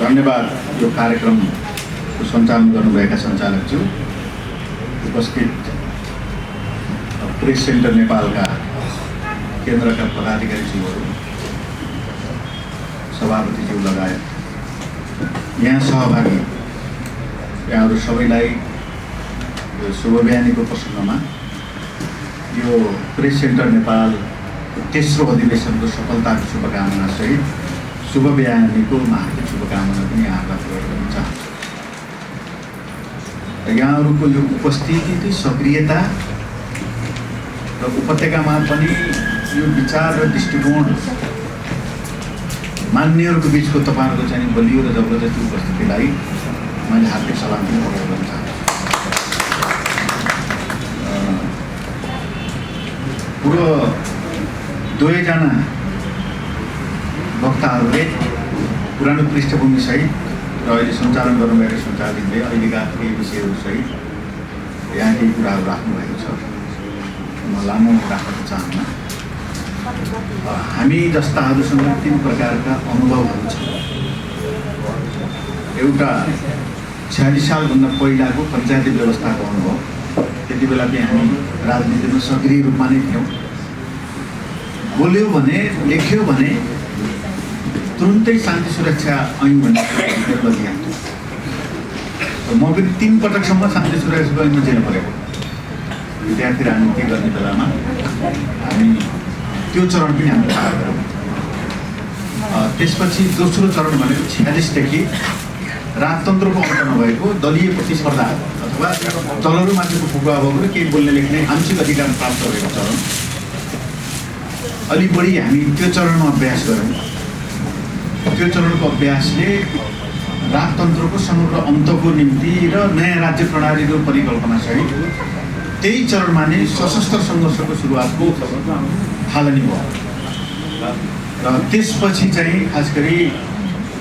धन्यवाद यो कार्यक्रमको सञ्चालन गर्नुभएका सञ्चालकज्यू, उपस्थित प्रेस सेन्टर नेपालका केन्द्रका पदाधिकारीज्यूहरू, सभापतिज्यू लगायत यहाँ सहभागी यहाँहरू सबैलाई यो शुभ बिहानीको प्रसङ्गमा यो प्रेस सेन्टर नेपाल तेस्रो अधिवेशनको सफलताको शुभकामना सहित शुभ बिहानीको हार्दिक शुभकामना पनि यहाँहरूलाई प्रयोग गर्न चाहन्छु। यहाँहरूको यो उपस्थिति, सक्रियता र उपत्यकामा पनि यो विचार र दृष्टिकोण मान्यहरूको बिचको तपाईँहरूको चाहिँ बलियो र जबरजस्ती उपस्थितिलाई मैले हार्दिक सलाम पनि प्रयोग गर्न चाहन्छु। पुरो दुवैजना वक्ताहरूले पुरानो पृष्ठभूमिसहित र अहिले सञ्चालन गर्नुभएको सञ्चालकले अहिलेका केही विषयहरूसहित यहाँ केही कुराहरू राख्नुभएको छ। म लामो राख्न चाहन्न। हामी जस्ताहरूसँग 3 प्रकारका अनुभवहरू छन्। एउटा 46 सालभन्दा पहिलाको पञ्चायती व्यवस्थाको अनुभव। त्यति बेला चाहिँ हामी राजनीतिमा सक्रिय रूपमा नै थियौँ। बोल्यो भने, लेख्यो भने तुरुन्तै शान्ति सुरक्षा ऐन भन्ने लगिहाल्थ्यो। म पनि 3 पटकसम्म शान्ति सुरक्षाको ऐनमा जेल परेको। विद्यार्थी राजनीति गर्ने बेलामा हामी त्यो चरण पनि हामीले पार गऱ्यौँ। त्यसपछि दोस्रो चरण भनेको 46 देखि राजतन्त्रको अन्त नभएको दलीय प्रतिस्पर्धा अथवा दलहरूमाथिको फुकाबाबु केही बोल्ने लेख्ने आंशिक अधिकार प्राप्त भएको चरण। अलि बढी हामी त्यो चरणमा अभ्यास गऱ्यौँ। त्यो चरणको अभ्यासले राजतन्त्रको समग्र अन्तको निम्ति र नयाँ राज्य प्रणालीको परिकल्पनासहित त्यही चरणमा नै सशस्त्र सङ्घर्षको सुरुवातको थालनी भयो। र त्यसपछि चाहिँ खास गरी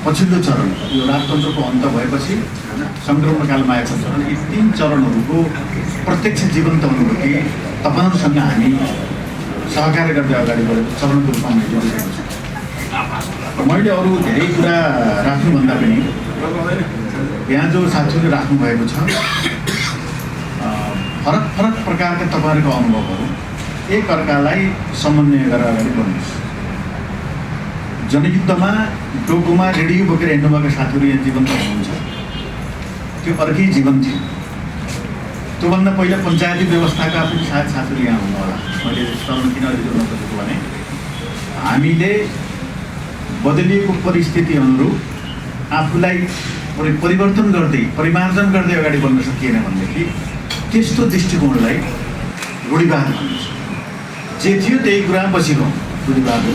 पछिल्लो चरण यो राजतन्त्रको अन्त भएपछि सङ्क्रमणकालमा आएको चरण, यी 3 चरणहरूको प्रत्यक्ष जीवन्त अनुभूति तपाईँहरूसँग हामी सहकार्य गर्दै अगाडि बढेको चरणको रूपमा मैले जोडिरहेको छु। मैले अरू धेरै कुरा राख्नुभन्दा पनि यहाँ जो साथीहरूले राख्नुभएको छ फरक फरक प्रकारका तपाईँहरूको अनुभवहरू एक अर्कालाई समन्वय गरेर अगाडि बढ्नुहोस्। जनयुद्धमा डोकोमा रेडियो बोकेर हिँड्नुभएको साथीहरू यहाँ जीवन्त हुनुहुन्छ। त्यो अर्कै जीवन थियो। त्योभन्दा पहिला पञ्चायती व्यवस्थाका पनि सायद साथीहरू यहाँ हुनु होला। मैले चरण किन अहिले जोड्न खोजेको भने हामीले बदलिएको परिस्थिति अनुरूप आफूलाई परिवर्तन गर्दै, परिमार्जन गर्दै अगाडि बढ्न सकिएन भनेदेखि त्यस्तो दृष्टिकोणलाई रूढिवाद भनिन्छ। जे थियो त्यही कुरा बसिरहँ रूढिवाद हो।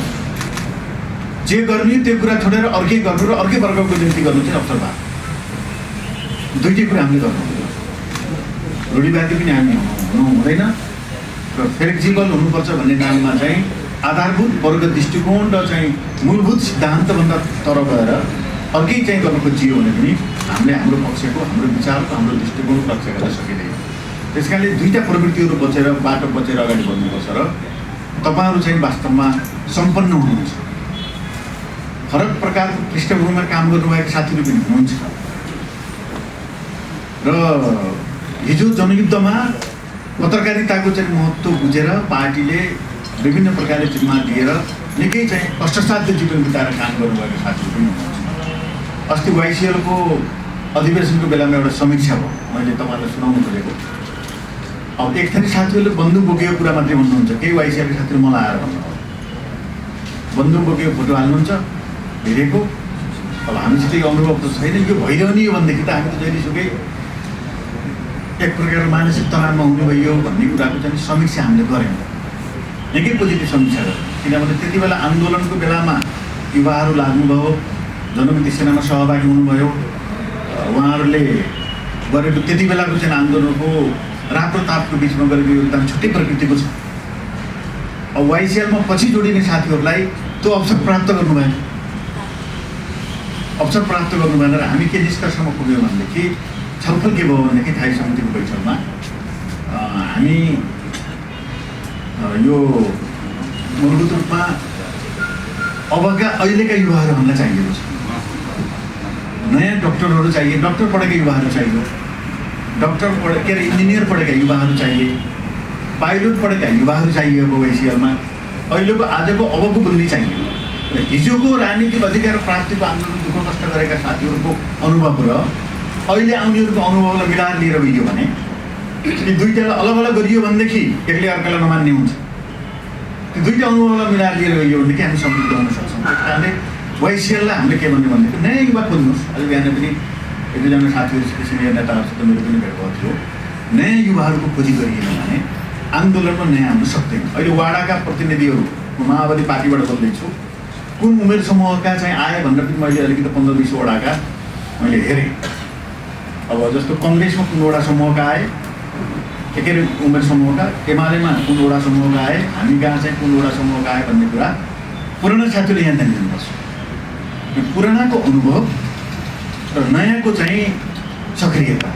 जे गर्ने त्यो कुरा छोडेर अर्कै गर्नु र अर्कै वर्गको निम्ति गर्नु चाहिँ अवसरवाद। दुईटै कुरा हामीले गर्नु रूढिवादी पनि हामी हुनु हुँदैन र फ्लेक्जिबल हुनुपर्छ भन्ने नाममा चाहिँ आधारभूत वर्ग दृष्टिकोण र चाहिँ मूलभूत सिद्धान्तभन्दा तर गएर अर्कै चाहिँ गर्न खोजियो भने पनि हामीले हाम्रो पक्षको, हाम्रो विचारको, हाम्रो दृष्टिकोणको रक्षा गर्न सकिँदैन। त्यस कारणले दुईटा प्रवृत्तिहरू बचेर बाटो बचेर अगाडि बढ्नुपर्छ र तपाईँहरू चाहिँ वास्तवमा सम्पन्न हुनुहुन्छ। फरक प्रकारको पृष्ठभूमिमा काम गर्नुभएको साथीहरू पनि हुनुहुन्छ र हिजो जनयुद्धमा पत्रकारिताको चाहिँ महत्त्व बुझेर पार्टीले विभिन्न प्रकारले जिम्मा दिएर निकै चाहिँ कष्टसाध्य जीवन बिताएर काम गर्नुभएको साथीहरू पनि हुनुहुन्छ। अस्ति वाइसिएलको अधिवेशनको बेलामा एउटा समीक्षा भयो, मैले तपाईँलाई सुनाउनु खोजेको। अब एक थरी साथीहरूले बन्दुक बोकेको कुरा मात्रै भन्नुहुन्छ। केही वाइसिएलका साथीहरू मलाई आएर भन्नुभयो बन्दुक बोकेको फोटो हाल्नुहुन्छ हेरेको। अब हामीसित अनुभव त छैन। यो भइरहने हो भनेदेखि त हामी त जहिलेसुकै एक प्रकारको मानसिक तनावमा हुनुभयो भन्ने कुराको चाहिँ समीक्षा हामीले गऱ्यौँ। निकै पोजिटिभ समीक्षा गऱ्यौँ। किनभने त्यति बेला आन्दोलनको बेलामा युवाहरू लाग्नुभयो, जनमुक्ति सेनामा सहभागी हुनुभयो। उहाँहरूले गरेको त्यति बेलाको चाहिँ आन्दोलनको रातो तापको बिचमा गरेको योगदान छुट्टै प्रकृतिको छ। अब वाइसिएलमा पछि जोडिने साथीहरूलाई त्यो अवसर प्राप्त गर्नु भएन। अवसर प्राप्त गर्नु भएन र हामी के निष्कर्षमा पुग्यौँ भनेदेखि छलफल के भयो भनेदेखि थाई समितिको बैठकमा हामी यो मूलभूत रूपमा अबका अहिलेका युवाहरू हामीलाई चाहिएको छ। नयाँ डक्टरहरू चाहिए, डक्टर पढेका युवाहरू चाहियो, इन्जिनियर पढेका युवाहरू चाहिए, पाइलट पढेका युवाहरू चाहिए। अब OICL-मा अहिलेको आजको अबको बुद्धि चाहिए। हिजोको राजनीतिक अधिकार प्राप्तिको आन्दोलन दुःख कष्ट गरेका साथीहरूको अनुभव र अहिले आउनेहरूको अनुभवलाई मिलाएर लिएर गइयो भने यी दुईटालाई अलग अलग गरियो भनेदेखि एकले अर्कालाई नमान्ने हुन्छ। त्यो दुईटा अनुभवलाई मिलाएर लिएर गइयो भनेदेखि हामी समृद्ध हुन सक्छौँ। त्यस कारणले OICL-लाई हामीले के भन्ने भनेदेखि नयाँ युवा खोज्नुहोस्। आज बिहान पनि एक दुईजना साथीहरूसित सिनियर नेताहरूसित मेरो पनि भेट भएको थियो। नयाँ युवाहरूको खोजी गरिएन भने आन्दोलनमा नयाँ आउन सक्दैन। अहिले वाडाका प्रतिनिधिहरू माओवादी पार्टीबाट बोल्दैछु, कुन उमेर समूहका चाहिँ आए भनेर पनि मैले अलिकति 15-20 वडाका मैले हेरेँ। अब जस्तो कङ्ग्रेसमा कुन वडा समूहका आए, के अरे उमेर समूहका, एमालेमा कुन वडा समूहका आए, हामी कहाँ चाहिँ कुन वडा समूहका आए भन्ने कुरा पुरानो साथीले यहाँ दिनुपर्छ। पुरानाको अनुभव र नयाँको चाहिँ सक्रियता,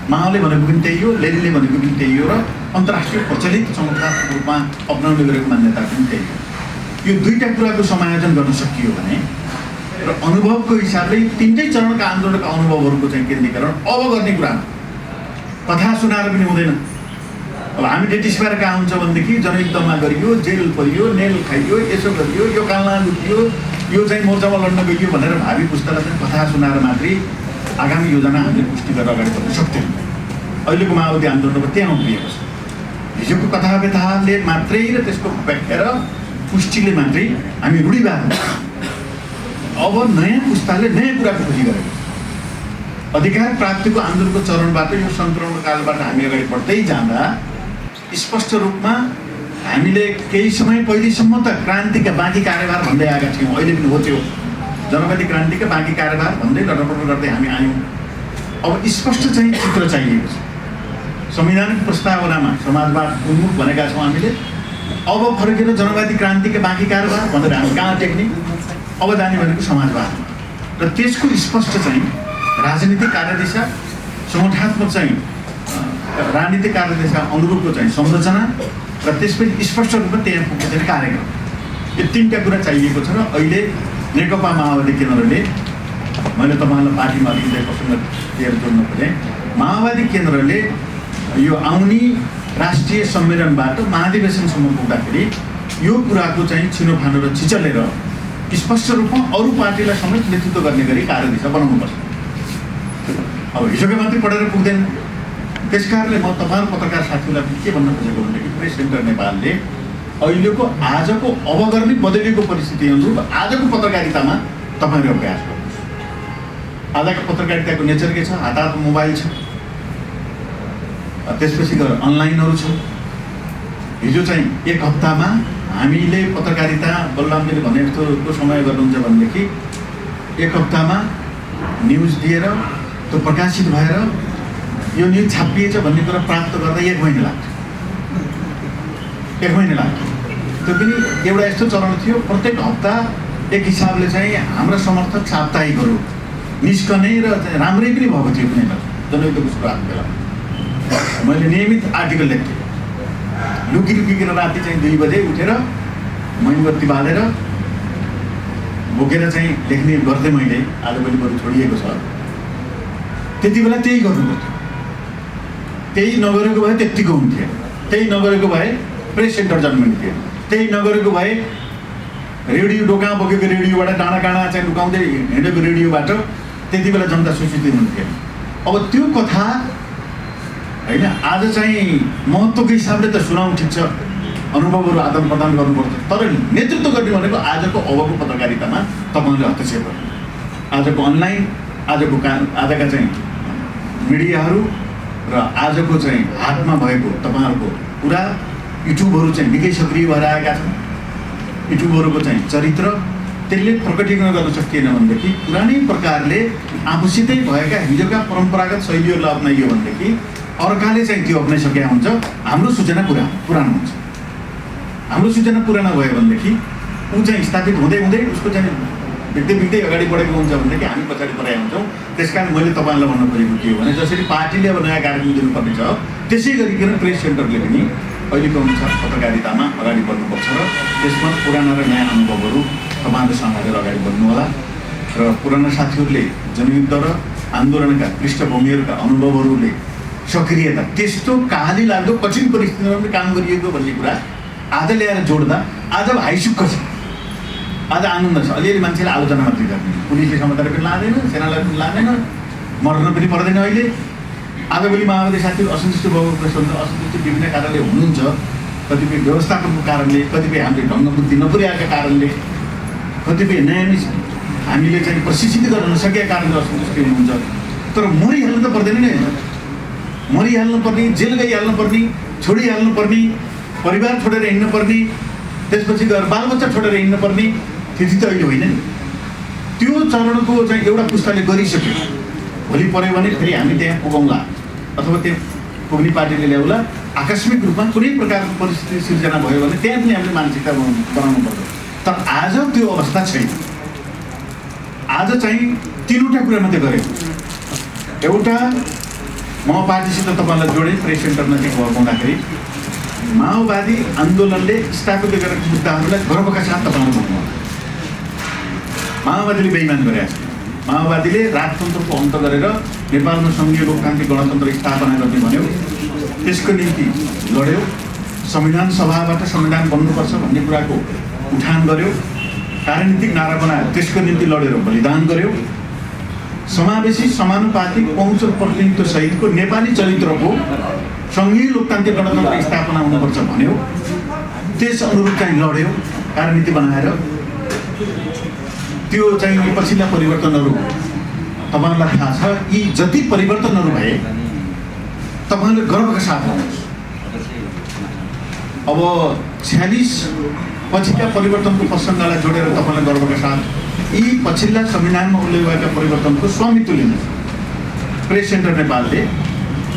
माओले भनेको पनि त्यही हो, लेनीले भनेको पनि त्यही हो र अन्तर्राष्ट्रिय प्रचलित संस्थात्मक रूपमा अपनाउने गरेको मान्यता पनि त्यही हो। यो दुईटा कुराको समायोजन गर्न सकियो भने र अनुभवको हिसाबले तिनटै चरणका आन्दोलनका अनुभवहरूको चाहिँ केन्द्रीकरण अब गर्ने कुरामा कथा सुनाएर पनि हुँदैन। अब हामी डेटिसबाट कहाँ हुन्छ भनेदेखि जनयुद्धमा गरियो, जेल परियो, नेल खाइयो, यसो गरियो, यो कालना लुटियो, यो चाहिँ मोर्चामा लड्न गइयो भनेर भावी पुस्तालाई चाहिँ कथा सुनाएर मात्रै आगामी योजना हामीले पुष्टि गरेर अगाडि बढ्न सक्दैनौँ। अहिलेको माओवादी आन्दोलनको त्यहाँ उभिएको छ। हिजोको कथा व्यथाले मात्रै र त्यसको व्याख्या र पुष्टिले मात्रै हामी रूढिवाद हुन्छ। अब नयाँ पुस्ताले नयाँ कुराको खोजी गरेको छ। अधिकार प्राप्तिको आन्दोलनको चरणबाट यो सङ्क्रमण कालबाट हामी अगाडि बढ्दै जाँदा स्पष्ट रूपमा हामीले केही समय पहिलेसम्म त क्रान्तिका बाँकी कार्यभार भन्दै आएका थियौँ। अहिले पनि हो त्यो जनवादी क्रान्तिका बाँकी कार्यभार भन्दै लडपड गर्दै हामी आयौँ। अब स्पष्ट चाहिँ चित्र चाहिएको छ। संवैधानिक प्रस्तावनामा समाजवाद उन्मुख भनेका छौँ हामीले। अब फर्केर जनवादी क्रान्तिका बाँकी कार्यभार भनेर हामी कहाँ टेक्ने? अब जाने भनेको समाजवादमा र त्यसको स्पष्ट चाहिँ राजनीतिक कार्यदिशा, संगठनात्मक चाहिँ राजनीतिक कार्यदिशा अनुरूपको चाहिँ संरचना र त्यसपछि स्पष्ट रूपमा त्यहाँ पुग्ने चाहिँ कार्यक्रम, यो तिनवटा कुरा चाहिएको छ। र अहिले नेकपा माओवादी केन्द्रले, मैले तपाईँलाई पार्टीमा अलिकति प्रसङ्ग लिएर जोड्न खोजेँ, माओवादी केन्द्रले यो आउने राष्ट्रिय सम्मेलनबाट महाधिवेशनसम्म पुग्दाखेरि यो कुराको चाहिँ छिनोफानो र छिचलेर स्पष्ट रूपमा अरू पार्टीलाई समेत नेतृत्व गर्ने गरी कार्यदिशा बनाउनुपर्छ। अब हिजोकै मात्रै पढेर पुग्दैन। त्यस कारणले म तपाईँहरू पत्रकार साथीहरूलाई पनि के भन्न खोजेको भनेदेखि प्रेस सेन्टर नेपालले अहिलेको आजको अब गर्ने बदलिएको परिस्थिति अनुरूप आजको पत्रकारितामा तपाईँहरू अभ्यास गर्नुहोस्। आजको पत्रकारिताको नेचर के छ? हातमा मोबाइल छ, त्यसपछि गएर अनलाइनहरू छ। हिजो चाहिँ एक हप्तामा हामीले पत्रकारिता बलरामजीले भने जस्तो समय गर्नुहुन्छ भनेदेखि एक हप्तामा न्युज दिएर त्यो प्रकाशित भएर यो न्युज छापिएछ भन्ने कुरा प्राप्त गर्दा 1 महिना लाग्थ्यो। 1 महिना लाग्थ्यो। त्यो पनि एउटा यस्तो चरण थियो, प्रत्येक हप्ता एक हिसाबले चाहिँ हाम्रा समर्थक साप्ताहिकहरू निस्कने र राम्रै पनि भएको थियो कुनै बेला जनयुद्धको सुरुवात बेला। मैले नियमित आर्टिकल लेख्थेँ। लुकिएर राति चाहिँ 2 बजे उठेर मोमबत्ती बालेर बोकेर चाहिँ लेख्ने गर्थेँ मैले। आजभोलि बरु छोडिएको छ। त्यति बेला त्यही गर्नुपर्थ्यो। त्यही नगरेको भए त्यत्तिको हुन्थ्यो। त्यही नगरेको भए प्रेस सेन्टर जन्मिन्थ्यो। त्यही नगरेको भए रेडियो डोका बोकेको रेडियोबाट डाँडा काँडा चाहिँ लुकाउँदै हिँडेको रेडियोबाट त्यति बेला जनता सूचित हुन्थ्यो। अब त्यो कथा होइन आज चाहिँ महत्त्वको हिसाबले त सुनाउँ, ठिक छ, अनुभवहरू आदान प्रदान गर्नुपर्छ, तर नेतृत्व गर्ने भनेको आजको अबको पत्रकारितामा तपाईँले हस्तक्षेप गर्नु। आजको अनलाइन, आजका चाहिँ मिडियाहरू र आजको चाहिँ हातमा भएको तपाईँहरूको पुरा युट्युबहरू चाहिँ निकै सक्रिय भएर आएका छन्। युट्युबहरूको चाहिँ चरित्र त्यसले प्रकटीकरण गर्न सकिएन भनेदेखि पुरानै प्रकारले आफूसितै भएका हिजोका परम्परागत शैलीहरूलाई अप्नाइयो भनेदेखि अर्काले चाहिँ त्यो अप्नाइसकेका हुन्छ। हाम्रो सूचना पुरानो हुन्छ। हाम्रो सूचना पुरानो भयो भनेदेखि ऊ चाहिँ स्थापित हुँदै हुँदै उसको चाहिँ बिग्दै अगाडि बढेको हुन्छ भनेदेखि हामी पछाडि परेका हुन्छौँ। त्यस कारण मैले तपाईँलाई भन्न खोजेको के हो भने जसरी पार्टीले अब नयाँ कार्यक्रम दिनुपर्ने छ त्यसै गरिकन प्रेस सेन्टरले पनि अहिलेको अनुसार पत्रकारितामा अगाडि बढ्नुपर्छ र त्यसमा पुराना र नयाँ अनुभवहरू तपाईँहरूले समातेर अगाडि बढ्नु होला। र पुराना साथीहरूले जनयुद्ध र आन्दोलनका पृष्ठभूमिहरूका अनुभवहरूले सक्रियता त्यस्तो कहाली लाग्दो कठिन परिस्थितिमा पनि काम गरिएको भन्ने कुरा आज ल्याएर जोड्दा आज हाइसुक्क छ, आज आनन्द छ। अलिअलि मान्छेले आलोचना मात्रै गर्ने, पुलिसले समातेर पनि लाँदैन, सेनालाई पनि लाँदैन, मर्न पनि पर्दैन। अहिले आजभोलि माओवादी साथीहरू असन्तुष्ट भएको प्रश्न हुन्छ। असन्तुष्ट विभिन्न कारणले हुनुहुन्छ, कतिपय व्यवस्थापनको कारणले, कतिपय हामीले ढङ्गबुद्धि नपुर्याएका कारणले, कतिपय नयाँ हामीले चाहिँ प्रशिक्षित गर्न नसकेका कारणले असन्तुष्टि हुनुहुन्छ। तर मरिहाल्नु त पर्दैन नि, मरिहाल्नु पर्ने, जेल गइहाल्नु पर्ने, छोडिहाल्नु पर्ने, परिवार छोडेर हिँड्नु पर्ने, त्यसपछि गएर बालबच्चा छोडेर हिँड्नु पर्ने स्थिति त अहिले होइन नि। त्यो चरणको चाहिँ एउटा पुस्ताले गरिसक्यो, भोलि पऱ्यो भने फेरि हामी त्यहाँ पुगौँला अथवा त्यहाँ पुग्ने पार्टीले ल्याउला। आकस्मिक रूपमा कुनै प्रकारको परिस्थिति सिर्जना भयो भने त्यहाँ पनि हामीले मानसिकता बनाउनु पर्छ। तर आज त्यो अवस्था छैन। आज चाहिँ तीनवटा कुरा मात्रै गरेको। एउटा, म पार्टीसित तपाईँलाई जोडेँ, प्रेस सेन्टर नजिक हुँदाखेरि माओवादी आन्दोलनले स्थापित गरेका मुद्दाहरूलाई गर्वका साथ तपाईँलाई भन्नुभयो। माओवादीले बेइमान गरेका छ। माओवादीले राजतन्त्रको अन्त गरेर नेपालमा सङ्घीय लोकतान्त्रिक गणतन्त्र स्थापना गर्ने भन्यो, त्यसको निम्ति लड्यो। संविधान सभाबाट संविधान बन्नुपर्छ भन्ने कुराको उठान गर्यो, राजनीतिक नारा बनायो, त्यसको निम्ति लडेर बलिदान गर्यो। समावेशी समानुपातिक पहुँच प्रतिनिधित्व सहितको नेपाली चरित्रको सङ्घीय लोकतान्त्रिक गणतन्त्र स्थापना हुनुपर्छ भन्यो, त्यस अनुरूप चाहिँ लड्यो राजनीति बनाएर। त्यो चाहिँ पछिल्ला परिवर्तनहरू तपाईँहरूलाई थाहा छ। यी जति परिवर्तनहरू भए तपाईँहरूले गर्वका साथ भन्नुहोस्। अब 46 पछिका परिवर्तनको प्रसङ्गलाई जोडेर तपाईँलाई गर्वका साथ यी पछिल्ला संविधानमा उल्लेख भएका परिवर्तनको स्वामित्व लिनु। प्रेस सेन्टर नेपालले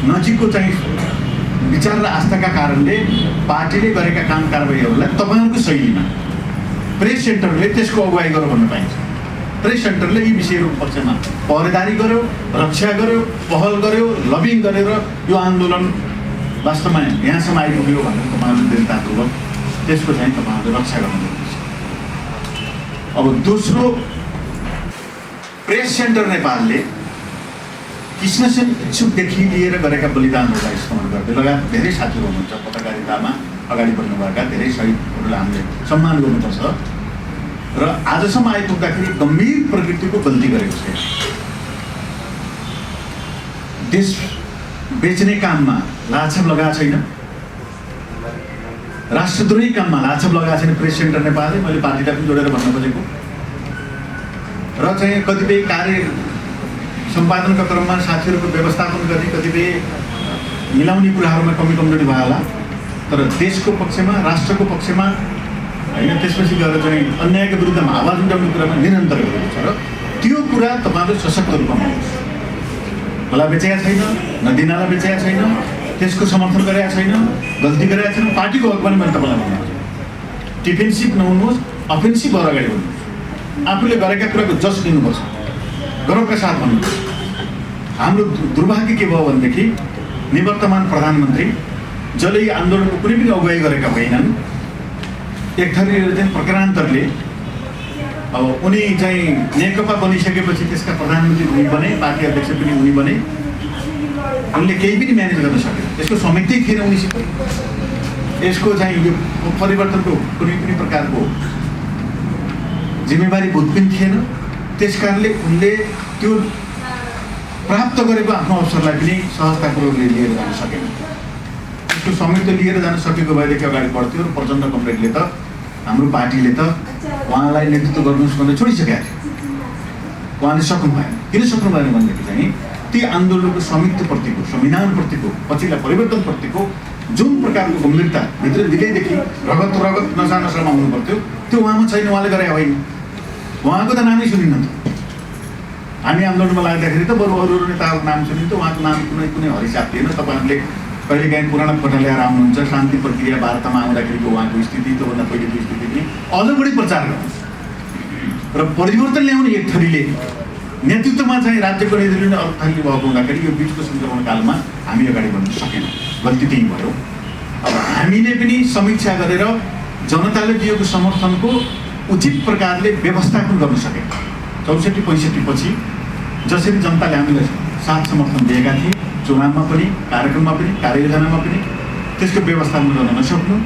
नजिकको चाहिँ विचार र आस्थाका कारणले पार्टीले गरेका काम कारबाहीहरूलाई तपाईँहरूको शैलीमा प्रेस सेन्टरले त्यसको अगुवाई गर्यो भन्न पाइन्छ। प्रेस सेन्टरले यी विषयहरूको पक्षमा पहरेदारी गर्यो, रक्षा गर्यो, पहल गर्यो, लबिङ गरेर यो आन्दोलन वास्तवमा यहाँसम्म आइपुग्यो भनेर तपाईँहरूले दृढतापूर्वक त्यसको चाहिँ तपाईँहरूले रक्षा गर्नुपर्छ। अब दोस्रो, प्रेस सेन्टर नेपालले कृष्णसेन इच्छुकदेखि लिएर गरेका बलिदानहरूलाई स्मरण गर्दै लगायत धेरै साथीहरू हुनुहुन्छ पत्रकारितामा अगाडि बढ्नुभएका, धेरै शहीदहरूलाई हामीले सम्मान गर्नुपर्छ। र आजसम्म आइपुग्दाखेरि गम्भीर प्रकृतिको गल्ती गरेको छ। देश बेच्ने काममा लाछाप लगाएको छैन, राष्ट्रद्रोही काममा लाछाप लगाएको छैन प्रेस सेन्टर नेपालले। मैले पार्टीलाई पनि जोडेर भन्न खोजेको। र चाहिँ कतिपय कार्य सम्पादनका क्रममा साथीहरूको व्यवस्थापन गर्ने कतिपय मिलाउने कुराहरूमा कमी कमजोरी भयो होला, तर देशको पक्षमा, राष्ट्रको पक्षमा होइन, त्यसपछि गएर चाहिँ अन्यायको विरुद्धमा आवाज उठाउने कुरामा निरन्तर गरेको छ। र त्यो कुरा तपाईँले सशक्त रूपमा भन्नुहोस्। मलाई बेचेका छैन, नदिनालाई बेचेका छैन, त्यसको समर्थन गरेका छैन, गल्ती गरेका छैन। पार्टीको हक पनि मैले तपाईँलाई भन्छु, डिफेन्सिभ नहुनुहोस्, अफेन्सिभ भएर अगाडि बढ्नुहोस्। आफूले गरेका कुराको जस लिनुपर्छ, गर्वका साथ भन्नुहोस्। हाम्रो दुर्भाग्य के भयो भनेदेखि निवर्तमान प्रधानमन्त्री जसले यी आन्दोलनको कुनै पनि अगुवाई गरेका होइनन्, एक थरी चाहिँ प्रकारान्तरले अब उनी चाहिँ नेकपा बनिसकेपछि त्यसका प्रधानमन्त्री उनी बने, पार्टी अध्यक्ष पनि उनी बने, उनले केही पनि म्यानेज गर्न सकेन। त्यसको समिति थिएन उनीसित, यसको चाहिँ यो परिवर्तनको कुनै पनि प्रकारको जिम्मेवारी बोध पनि थिएन। त्यस कारणले उनले त्यो प्राप्त गरेको आफ्नो अवसरलाई पनि सहजतापूर्वकले लिएर जान सकेन। त्यसको समिति लिएर जान सकेको भएदेखि अगाडि बढ्थ्यो। र प्रचण्ड कमरेडले त, हाम्रो पार्टीले त उहाँलाई नेतृत्व गर्नुहोस् भनेर छोडिसकेका थियो। उहाँले सक्नु भएन। किन सक्नु भएन भनेदेखि चाहिँ ती आन्दोलनको स्वामित्वप्रतिको, संविधानप्रतिको, पछिल्ला परिवर्तनप्रतिको जुन प्रकारको गम्भीरता भित्र दिलैदेखि रगत नसा नसामा आउनु पर्थ्यो, त्यो उहाँमा छैन। उहाँले गरे होइन, उहाँको त नामै सुनिन्न त। हामी आन्दोलनमा लाग्दाखेरि त बरु अरू नेताहरूको नाम सुनिन्थ्यो, उहाँको नाम कुनै हरिसाप थिएन। तपाईँहरूले कहिलेकाहीँ पुरानो फोटो ल्याएर आउनुहुन्छ, शान्ति प्रक्रिया वार्तामा आउँदाखेरिको उहाँको स्थिति, त्योभन्दा पहिलेको स्थिति पनि अझ बढी प्रचार गर्नुहोस्। र परिवर्तन ल्याउने एक थरीले नेतृत्वमा चाहिँ राज्यको नेतृत्वले अर्को थरीले भएको हुँदाखेरि यो बिचको सङ्क्रमण कालमा हामी अगाडि बढ्न सकेनौँ। गल्ती त्यही भयो। अब हामीले पनि समीक्षा गरेर जनताले दिएको समर्थनको उचित प्रकारले व्यवस्थापन गर्न सकेका 64-65 पछि जसरी जनताले हामीलाई साथ समर्थन दिएका थिए, चुनावमा पनि, कार्यक्रममा पनि, कार्ययोजनामा पनि, त्यसको व्यवस्थापन गर्न नसक्नु,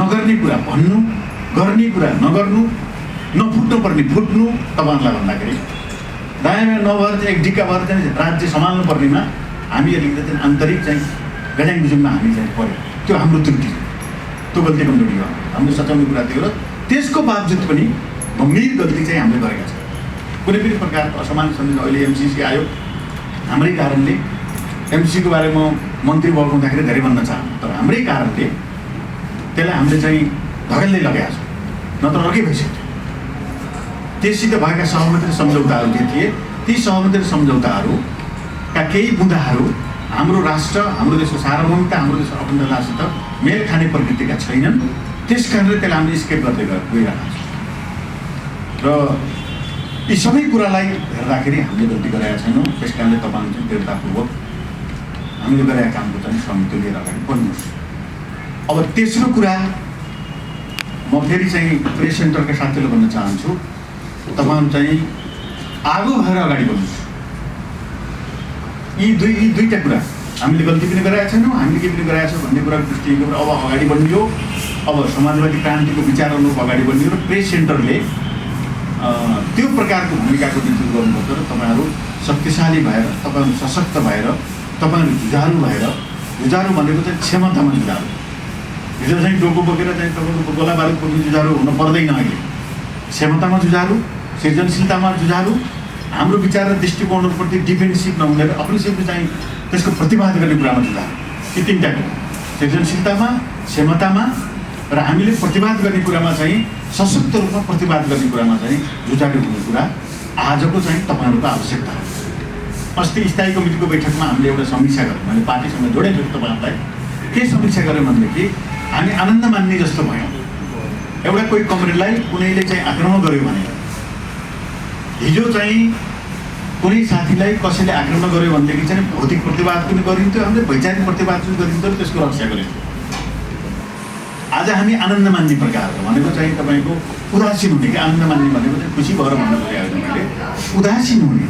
नगर्ने कुरा भन्नु, गर्ने कुरा नगर्नु, नफुट्नु पर्ने फुट्नु, तपाईँहरूलाई भन्दाखेरि दायाँ नभएर चाहिँ एक डिक्का भएर चाहिँ राज्य सम्हाल्नु पर्नेमा हामी अलिकति चाहिँ आन्तरिक चाहिँ गजाङ गुजुङमा हामी चाहिँ पऱ्यो। त्यो हाम्रो त्रुटि हो, त्यो गल्ती कमजोरी हो, हाम्रो सच्याउने कुरा थियो। र त्यसको बावजुद पनि गम्भीर गल्ती चाहिँ हामीले गरेका छौँ। कुनै पनि प्रकारको असमान सम्झिन अहिले एमसिसी आयो, हाम्रै कारणले एमसिसीको बारेमा मन्त्री भएको हुँदाखेरि धेरै भन्न चाहन्छु, तर हाम्रै कारणले त्यसलाई हामीले चाहिँ धकेल्दै लगाएको छौँ, नत्र अर्कै भइसक्यो। त्यससित भएका सहमति र सम्झौताहरू जे थिए ती सहमति र सम्झौताहरूका केही बुँदाहरू हाम्रो राष्ट्र, हाम्रो देशको सार्वभौमिकता, हाम्रो देशको अखण्डतासित मेल खाने प्रकृतिका छैनन्। त्यस कारणले त्यसलाई हामीले स्केप गर्दै गइरहेका छौँ। र यी सबै कुरालाई हेर्दाखेरि हामीले गल्ती गरेका छैनौँ। त्यस कारणले तपाईँले चाहिँ दृढतापूर्वक हामीले गरेका कामको चाहिँ समिति लिएर अगाडि बढ्नुहोस्। अब तेस्रो कुरा म फेरि चाहिँ प्रेस सेन्टरका साथीहरूले भन्न चाहन्छु, तपाईँ चाहिँ आगो भएर अगाडि बढ्नुहोस्। यी दुईटा कुरा हामीले गल्ती पनि गरेका छैनौँ, हामीले के पनि गरेका छौँ भन्ने कुराको दृष्टिले अब अगाडि बढ्नियो। अब समाजवादी क्रान्तिको विचार अनुरूप अगाडि बढ्नियो र प्रेस सेन्टरले त्यो प्रकारको भूमिकाको नेतृत्व गर्नुपर्छ। र तपाईँहरू शक्तिशाली भएर, तपाईँहरू सशक्त भएर, तपाईँहरू जुझारु भएर, जुझारु भनेको चाहिँ क्षमतामा जुझारु, हिजो चाहिँ डोको बोकेर चाहिँ तपाईँको गोला बारुद बोक्ने जुझारु हुन पर्दैन। अहिले क्षमतामा जुझारु, सृजनशीलतामा जुझारु, हाम्रो विचार र दृष्टिकोणप्रति डिफेन्सिभ नहुँदैन, अफेन्सिभ चाहिँ त्यसको प्रतिवाद गर्ने कुरामा जुझारु। यी तिनवटा कुरा, सृजनशीलतामा, क्षमतामा र हामीले प्रतिवाद गर्ने कुरामा चाहिँ सशक्त रूपमा प्रतिवाद गर्ने कुरामा चाहिँ जुझारु हुने कुरा आजको चाहिँ तपाईँहरूको आवश्यकता हो। अस्ति स्थायी कमिटीको बैठकमा हामीले एउटा समीक्षा गऱ्यौँ, मैले पार्टीसँग जोडेको छु तपाईँहरूलाई। के समीक्षा गऱ्यौँ भनेदेखि हामी आनन्द मान्ने जस्तो भयौँ। एउटा कोही कमरेडलाई कुनैले चाहिँ आक्रमण गर्यो भने, हिजो चाहिँ कुनै साथीलाई कसैले आक्रमण गर्यो भनेदेखि चाहिँ भौतिक प्रतिवाद पनि गरिन्थ्यो, हामीले वैचारिक प्रतिवाद पनि गरिन्थ्यो, त्यसको रक्षा गरिन्थ्यो। आज हामी आनन्द मान्ने प्रकार भनेको चाहिँ तपाईँको उदासीन हुने, कि आनन्द मान्ने भनेको चाहिँ खुसी भएर भन्नु खोजेको मैले, उदासीन हुने।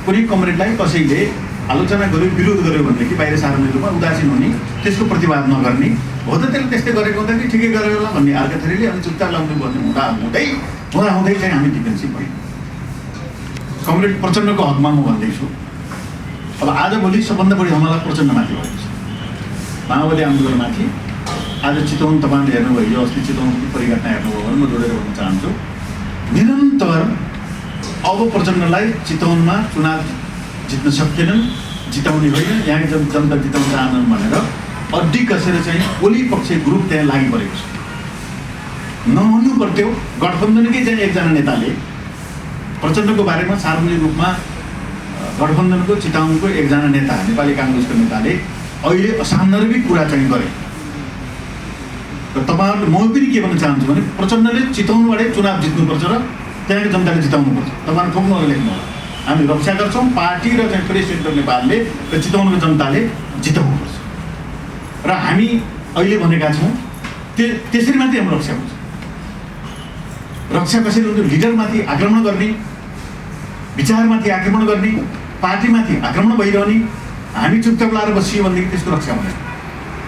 कुनै कमरेडलाई कसैले आलोचना गर्यो, विरोध गर्यो भनेदेखि बाहिर सार्वजनिक रूपमा उदासीन हुने, त्यसको प्रतिवाद नगर्ने, हो त त्यसले त्यस्तै गरेको हुँदाखेरि ठिकै गरेको होला भन्ने अर्का थरीले अनि चुप्ता लाउनु पर्ने हुँदै चाहिँ हामी डिफेन्सिभ भयौँ। कमरेड प्रचण्डको हकमा म भन्दैछु, अब आजभोलि सबभन्दा बढी हमला प्रचण्डमाथि भएको छ, माओवादी आन्दोलनमाथि। आज चितवन तपाईँले हेर्नुभयो, यो अस्ति चितवनको परिघटना हेर्नुभयो भने म जोडेर भन्न चाहन्छु, निरन्तर अब प्रचण्डलाई चितवनमा चुनाव जित्न सकेनन्, जिताउने होइन, यहाँ जनता जिताउन चाहन्छन् भनेर अड्डी कसेर चाहिँ ओली पक्ष ग्रुप त्यहाँ लागि परेको छ। नहुनु पर्थ्यो। गठबन्धनकै चाहिँ एकजना नेताले प्रचण्डको बारेमा सार्वजनिक रूपमा गठबन्धनको चितवनको एकजना नेता, नेपाली काङ्ग्रेसको नेताले अहिले असान्दर्भिक कुरा चाहिँ गरे। र तपाईँहरूले म पनि के भन्न चाहन्छु भने प्रचण्डले चितवनबाटै चुनाव जित्नुपर्छ र त्यहाँको जनताले जिताउनुपर्छ। तपाईँहरू ठोक्नु होला, लेख्नु होला। हामी रक्षा गर्छौँ, पार्टी र चाहिँ प्रेस सेन्टर नेपालले र चितवनको जनताले जिताउनुपर्छ। र हामी अहिले भनेका छौँ त्यसरी मात्रै हाम्रो रक्षा हुन्छ। रक्षा कसरी हुन्छ? लिडरमाथि आक्रमण गर्ने, विचारमाथि आक्रमण गर्ने, पार्टीमाथि आक्रमण भइरहने, हामी चुपचाप लाएर बसियो भनेदेखि त्यसको रक्षा हुँदैन।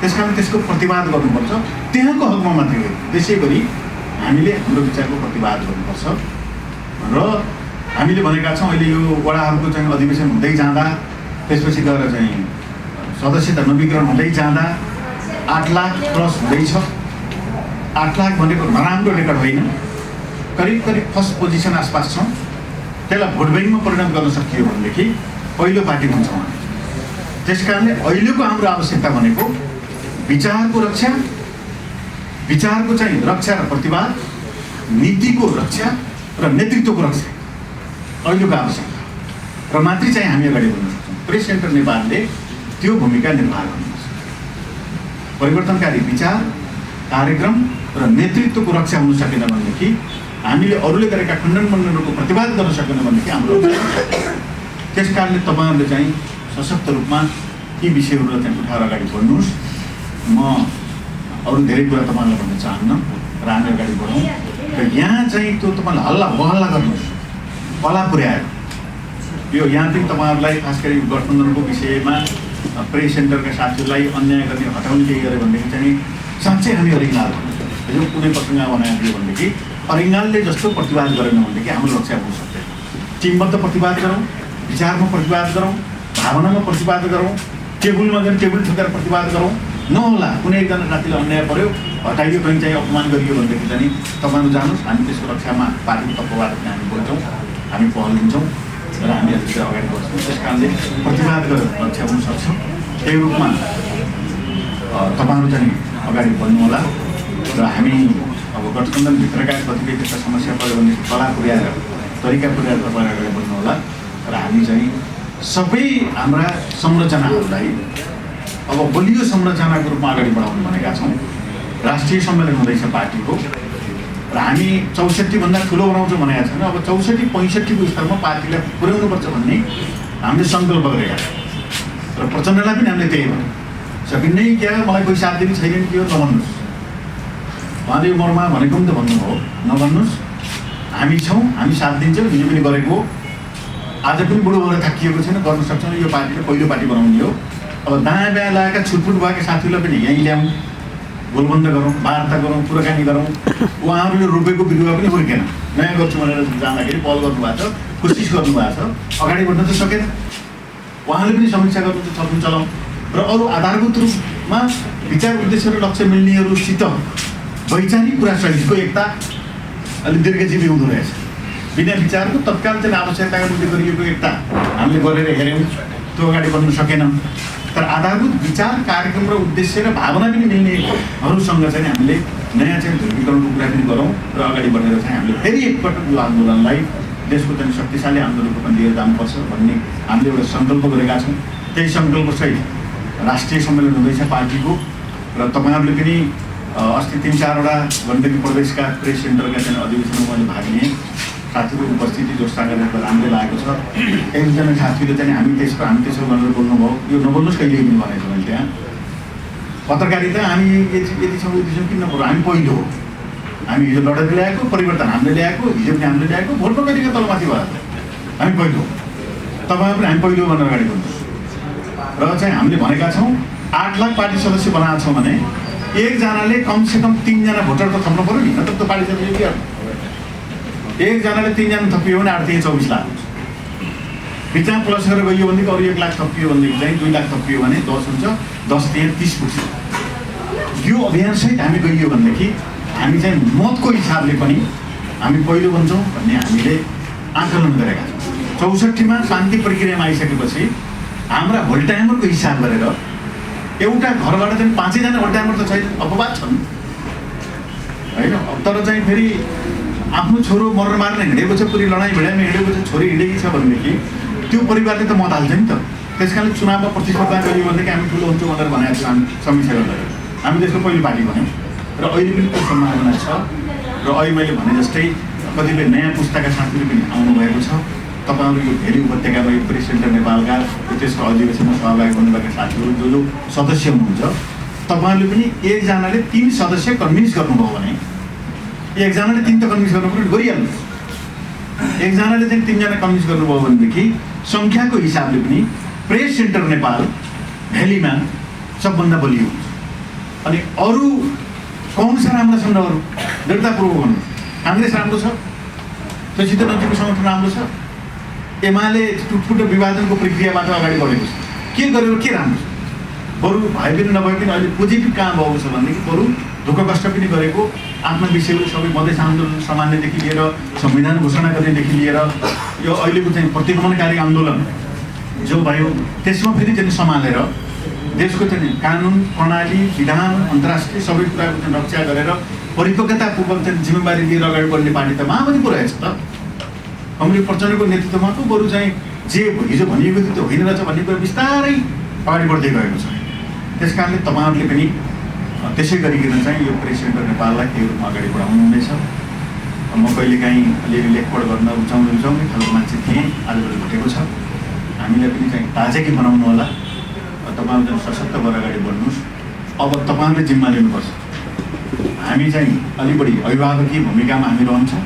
त्यस कारण त्यसको प्रतिवाद गर्नुपर्छ, त्यहाँको हकमा मात्रै हो। त्यसैगरी हामीले हाम्रो विचारको प्रतिवाद गर्नुपर्छ। र हामीले भनेका छौँ अहिले यो वडाहरूको चाहिँ अधिवेशन हुँदै जाँदा, त्यसपछि गएर चाहिँ सदस्यता नवीकरण हुँदै जाँदा 8 लाख क्रस हुँदैछ। 8 लाख भनेको नराम्रो रेकर्ड होइन, करिब फर्स्ट पोजिसन आसपास छौँ। त्यसलाई भोट ब्याङ्कमा परिणत गर्न सकियो भनेदेखि पहिलो पार्टी हुन्छौँ। त्यस कारणले अहिलेको हाम्रो आवश्यकता भनेको विचारको रक्षा, विचारको चाहिँ रक्षा र प्रतिवाद, नीतिको रक्षा र नेतृत्वको रक्षा अहिलेको आवश्यकता र मात्रै चाहिँ हामी अगाडि बढ्न सक्छौँ। प्रेस सेन्टर नेपालले त्यो भूमिका निर्वाह गर्नुपर्छ। परिवर्तनकारी विचार, कार्यक्रम र नेतृत्वको रक्षा हुन सकेन भनेदेखि, हामीले अरूले गरेका खण्डन मण्डनहरूको प्रतिवाद गर्न सकेन भनेदेखि हाम्रो त्यस कारणले तपाईँहरूले चाहिँ सशक्त रूपमा यी विषयहरूलाई चाहिँ उठाएर अगाडि बढ्नुहोस्। म अरू धेरै कुरा तपाईँलाई भन्न चाहन्न र हामी अगाडि बढौँ। र यहाँ चाहिँ त्यो तपाईँले हल्ला बहल्ला गर्नुहोस्, कला पुर्याएर यो यहाँ पनि तपाईँहरूलाई खास गरी गठबन्धनको विषयमा प्रेस सेन्टरका साथीहरूलाई अन्याय गर्ने हटाउने केही गर्यो भनेदेखि चाहिँ साँच्चै हामी अरिङ्गाल यो कुनै प्रसङ्ग बनाएको थियो भनेदेखि अरिङ्गालले जस्तो प्रतिवाद गरेन भनेदेखि हाम्रो रक्षा हुन सक्दैन। टिमबद्ध प्रतिवाद गरौँ, विचारमा प्रतिवाद गरौँ, भावनामा प्रतिवाद गरौँ, टेबुलमा गएर टेबुल ठोकेर प्रतिवाद गरौँ। नहोला कुनै एकजना साथीलाई अन्याय पर्यो, हटाइयो, कहीँ चाहिँ अपमान गरियो भनेदेखि चाहिँ तपाईँहरू जानुहोस्, हामी त्यसको रक्षामा पार्टीको तर्फबाट हामी बोल्छौँ, हामी पहल लिन्छौँ र हामी यसरी अगाडि बढ्छौँ। त्यस कारणले प्रतिवाद गरेर रक्षा हुन सक्छ। त्यही रूपमा तपाईँहरू चाहिँ अगाडि बढ्नुहोला र हामी अब गठबन्धनभित्रका कतिपय त्यस्ता समस्या पऱ्यो भने कला पुर्याएर तरिका पुर्याएर तपाईँ अगाडि बढ्नुहोला र हामी चाहिँ सबै हाम्रा संरचनाहरूलाई अब बलियो संरचनाको रूपमा अगाडि बढाउनु भनेका छौँ। राष्ट्रिय सम्मेलन हुँदैछ पार्टीको र हामी 64भन्दा ठुलो बनाउँछौँ भनेका छैन। अब 64-65को स्तरमा पार्टीलाई पुर्याउनुपर्छ भन्ने हामीले सङ्कल्प गरेका छौँ र प्रचण्डलाई पनि हामीले त्यही भन्यौँ। सकिन्नै क्या मलाई कोही साथ दिने छैन कि हो नभन्नुहोस्, उहाँले यो मर्मा भनेको पनि त भन्नुभयो, नभन्नुहोस्, हामी छौँ, हामी साथ दिन्छौँ। हिजो पनि गरेको हो, आज पनि बुढो भएर थाकिएको छैन, गर्न सक्छौँ। यो पार्टीले पहिलो पार्टी बनाउने हो। अब दायाँ बायाँ लगाएका छुटफुट भएका साथीहरूलाई पनि यहीँ ल्याउँ, गोलबन्द गरौँ, वार्ता गरौँ, कुराकानी गरौँ। उहाँहरूले रोपेको बिरुवा पनि हुर्केन, नयाँ गर्छु भनेर जाँदाखेरि पहल गर्नुभएको छ, कोसिस गर्नुभएको छ, अगाडि बढ्न त सकेन। उहाँले पनि समीक्षा गर्नु त सक्नु चलाउँ र अरू आधारभूत रूपमा विचार उद्देश्य र लक्ष्य मिल्नेहरूसित वैचारिक कुरा सहितको एकता अलिक दीर्घजीवी हुँदो रहेछ। बिना विचारको तत्काल चाहिँ आवश्यकताका निम्ति गरिएको एकता हामीले गरेर हेऱ्यौँ, त्यो अगाडि बढ्न सकेन। तर आधारभूत विचार, कार्यक्रम र उद्देश्य र भावना पनि मिल्नेहरूसँग चाहिँ हामीले नयाँ चाहिँ ध्रुवीकरणको कुरा पनि गरौँ र अगाडि बढेर चाहिँ हामीले फेरि एकपटक यो आन्दोलनलाई देशको चाहिँ शक्तिशाली आन्दोलनको पनि लिएर जानुपर्छ भन्ने हामीले एउटा सङ्कल्प गरेका छौँ। त्यही सङ्कल्पसहित राष्ट्रिय सम्मेलन हुँदैछ पार्टीको र तपाईँहरूले पनि अस्ति 3-4वटा गण्डकी प्रदेशका प्रेस सेन्टरका चाहिँ अधिवेशनमा मैले भाग लिएँ। साथीहरूको उपस्थिति जोस्ताको राम्रै लागेको छ। एकजना साथीले चाहिँ हामी त्यसो भनेर बोल्नुभयो, यो नबोल्नुहोस् कहिले पनि भनेको मैले त्यहाँ। पत्रकारिता हामी यति छौँ यति छौँ किन नपऱ्यो, हामी पहिलो हो। हामी हिजो लडेर ल्याएको, परिवर्तन हामीले ल्याएको, हिजो पनि हामीले ल्याएको, भोट पकाइदिएको तलमाथि भयो, हामी पहिलो हो। तपाईँ पनि हामी पहिलो भनेर अगाडि बढ्नुहोस्। र चाहिँ हामीले भनेका छौँ 8 लाख पार्टी सदस्य बनाएको छौँ भने एकजनाले कमसेकम 3जना भोटर त थप्नु पऱ्यो नि, नत्र त पार्टी सदस्य के गर्नु। एकजनाले 3जना थपियो भने 8-24 लाख हुन्छ। बिचमा प्लस गरेर गइयो भनेदेखि अरू 1 लाख थपियो भनेदेखि चाहिँ 2 लाख थपियो भने 10 हुन्छ, 10-30 पुग्छ। यो अभियानसहित हामी गइयो भनेदेखि हामी चाहिँ मतको हिसाबले पनि हामी पहिलो बन्छौँ भन्ने हामीले आकलन गरेका छौँ। 64मा शान्ति प्रक्रियामा आइसकेपछि हाम्रा होल टाइमरको हिसाब गरेर एउटा घरबाट चाहिँ 5जना होल टाइमर त छैन, अपवाद छन् होइन। तर चाहिँ फेरि आफ्नो छोरो मर्न मार्न हिँडेको छ, पुरै लडाइँ भिडाइमा हिँडेको छ, छोरी हिँडेकी छ भनेदेखि त्यो परिवारले त मत हाल्छ नि त। त्यस कारणले चुनावमा प्रतिस्पर्धा गरियो भनेदेखि हामी ठुलो हुन्छौँ भनेर भनेको छौँ। हामी समीक्षा गर्दाखेरि हामी त्यसको पहिलो पार्टी भन्यौँ र अहिले पनि त्यो सम्भावना छ। र अहिले मैले भने जस्तै कतिपय नयाँ पुस्ताका साथीहरू पनि आउनुभएको छ। तपाईँहरू यो भेरी उपत्यकामा यो प्रेस सेन्टर नेपालका त्यसको अधिवेशनमा सहभागी हुनुभएका साथीहरू जो सदस्य हुनुहुन्छ, तपाईँहरूले पनि एकजनाले 3 सदस्य कन्भिन्स गर्नुभयो भने एकजनाले 3 त कन्भिन्स गर्नु पनि गरिहाल्नुहोस्। एकजनाले चाहिँ 3जना कन्भिन्स गर्नुभयो भनेदेखि सङ्ख्याको हिसाबले पनि प्रेस सेन्टर नेपाल भ्यालीमा सबभन्दा बलियो हुन्छ। अनि अरू कौन सा राम्रा छन् र अरू दृढतापूर्वक भन्नु, काङ्ग्रेस राम्रो छ, त्योसित नजिकको सङ्गठन राम्रो छ, एमाले टुटफुट विभाजनको प्रक्रियाबाट अगाडि बढेको छ, के गरेर के राम्रो छ। बरु भए पनि नभए पनि अहिले पोजिटिभ कहाँ भएको छ भनेदेखि बरु दुःख कष्ट पनि गरेको आफ्ना विषयहरू सबै मधेस आन्दोलन सम्हाल्नेदेखि लिएर संविधान घोषणा गर्नेदेखि लिएर यो अहिलेको चाहिँ प्रतिगमनकारी आन्दोलन जो भयो त्यसमा फेरि चाहिँ सम्हालेर देशको चाहिँ कानुन प्रणाली विधान अन्तर्राष्ट्रिय सबै कुराको चाहिँ रक्षा गरेर परिपक्वतापूर्वक चाहिँ जिम्मेवारी लिएर अगाडि बढ्ने पार्टी त माओवादी पो रहेछ त। हामीले प्रचण्डको नेतृत्वमा पो बरु चाहिँ जे हिजो भनिएको थियो त्यो होइन रहेछ भन्ने कुरा बिस्तारै अगाडि बढ्दै गएको छ। त्यस कारणले तपाईँहरूले पनि त्यसै गरिकन चाहिँ यो प्रेस सेन्टर नेपाललाई त्यो रूपमा अगाडि बढाउनु हुनेछ। म कहिलेकाहीँ अलिअलि लेखपढ गर्न रुचाउने खालको मान्छे थिएँ, आजभोलि घटेको छ। हामीलाई पनि चाहिँ ताजगी बनाउनु होला, तपाईँहरू चाहिँ सशक्त भएर अगाडि बढ्नुहोस्। अब तपाईँहरूले जिम्मा लिनुपर्छ। हामी चाहिँ अलि बढी अभिभावकीय भूमिकामा हामी रहन्छौँ।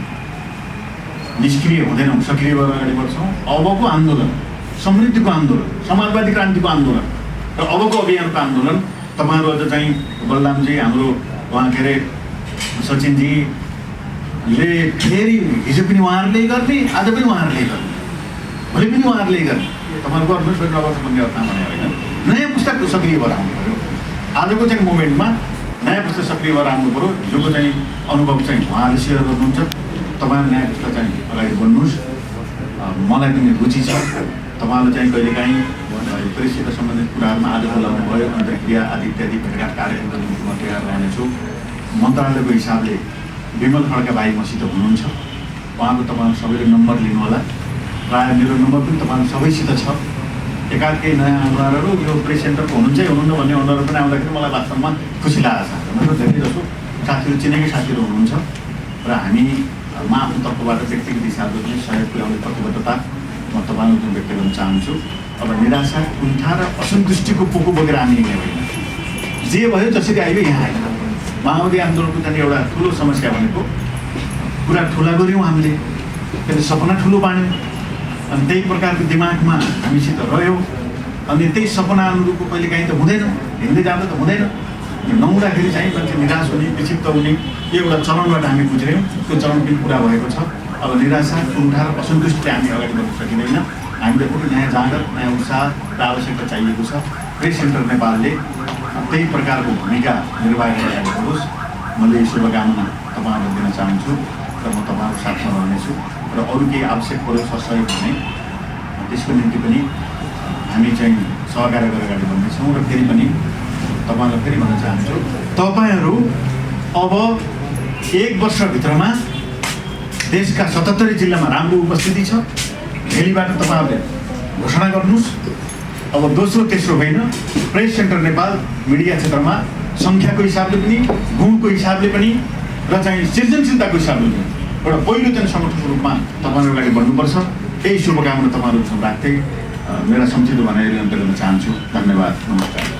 निष्क्रिय हुँदैनौँ, सक्रिय भएर अगाडि बढ्छौँ। अबको आन्दोलन समृद्धिको आन्दोलन, समाजवादी क्रान्तिको आन्दोलन र अबको अभियानको आन्दोलन तपाईँहरू अझ चाहिँ बलरामजी, हाम्रो उहाँ के अरे सचिनजीले फेरि हिजो पनि उहाँहरूले गर्ने, आज पनि उहाँहरूले गर्ने, भोलि पनि उहाँहरूले गर्ने। तपाईँहरू गर्नुहोस् भने अब भन्ने अर्थ भने होइन, नयाँ पुस्ताको सक्रिय भएर आउनु पऱ्यो। आजको चाहिँ मोमेन्टमा नयाँ पुस्ता सक्रिय भएर आउनु पऱ्यो। हिजोको चाहिँ अनुभव चाहिँ उहाँहरूले सेयर गर्नुहुन्छ। तपाईँहरू नयाँ पुस्ता चाहिँ अगाडि बढ्नुहोस्। मलाई पनि रुचि छ। तपाईँहरूले चाहिँ कहिलेकाहीँ प्रेससित सम्बन्धित कुराहरूमा आज बोलाउनु भयो, अन्तर्क्रिया आदि इत्यादि भेटघाट कार्यक्रम गर्ने म तयार रहनेछु। मन्त्रालयको हिसाबले विमल खड्का भाइ मसित हुनुहुन्छ। उहाँको तपाईँहरू सबैले नम्बर लिनु होला। प्रायः मेरो नम्बर पनि तपाईँहरू सबैसित छ। एकाध केही नयाँ अनुहारहरू यो प्रेस सेन्टरको हुनुहुन्छ हुनुहुन्न भन्ने अनुहारहरू पनि आउँदाखेरि मलाई वास्तवमा खुसी लागेको छ। मेरो धेरै जसो साथीहरू चिनेकै साथीहरू हुनुहुन्छ र हामी म आफ्नो तर्फबाट व्यक्तिगत हिसाबले पनि सहयोग पुर्याउने प्रतिबद्धता म तपाईँहरू व्यक्त गर्न चाहन्छु। अब निराशा, कुण्ठा र असन्तुष्टिको पोको बोकेर हामी हिँड्ने होइन। जे भयो जसरी आयो यहाँ आएन। माओवादी आन्दोलनको चाहिँ एउटा ठुलो समस्या भनेको कुरा ठुला गऱ्यौँ हामीले, त्यसले सपना ठुलो बाँड्यौँ अनि त्यही प्रकारको दिमागमा हामीसित रह्यो अनि त्यही सपना अनुरूपको कहिलेकाहीँ त हुँदैन, हिँड्दै जाँदा त हुँदैन। नहुँदाखेरि चाहिँ मान्छे निराश हुने, विक्षिप्त हुने यो एउटा चरणबाट हामी गुज्र्यौँ। त्यो चरण पनि पुरा भएको छ। अब निराशा, कुण्ठा र असन्तुष्टिले हामी अगाडि बढ्न सकिँदैन। हामीले पनि नयाँ जाँगर, नयाँ उत्साह र आवश्यकता चाहिएको छ। प्रेस सेन्टर नेपालले त्यही प्रकारको भूमिका निर्वाह गरेर अगाडि बढोस्। मैले यो शुभकामना तपाईँहरूलाई दिन चाहन्छु र म तपाईँहरूको साथमा रहनेछु र अरू केही आवश्यक पऱ्यो सहयोग भने त्यसको निम्ति पनि हामी चाहिँ सहकार्य गरेर अगाडि बढ्नेछौँ। र फेरि पनि तपाईँहरूलाई फेरि भन्न चाहन्छु, तपाईँहरू अब 1 वर्षभित्रमा देशका 77 जिल्लामा राम्रो उपस्थिति छ। भोलिबाट तपाईँहरूले घोषणा गर्नुहोस्। अब दोस्रो तेस्रो होइन, प्रेस सेन्टर नेपाल मिडिया क्षेत्रमा सङ्ख्याको हिसाबले पनि, गुणको हिसाबले पनि र चाहिँ सृजनशीलताको हिसाबले पनि एउटा पहिलो चाहिँ सङ्गठनको रूपमा तपाईँहरू अगाडि बढ्नुपर्छ। त्यही शुभकामना तपाईँहरू राख्दै मेरा सम्झिँदो भनाइहरू अन्त गर्न चाहन्छु। धन्यवाद, नमस्कार।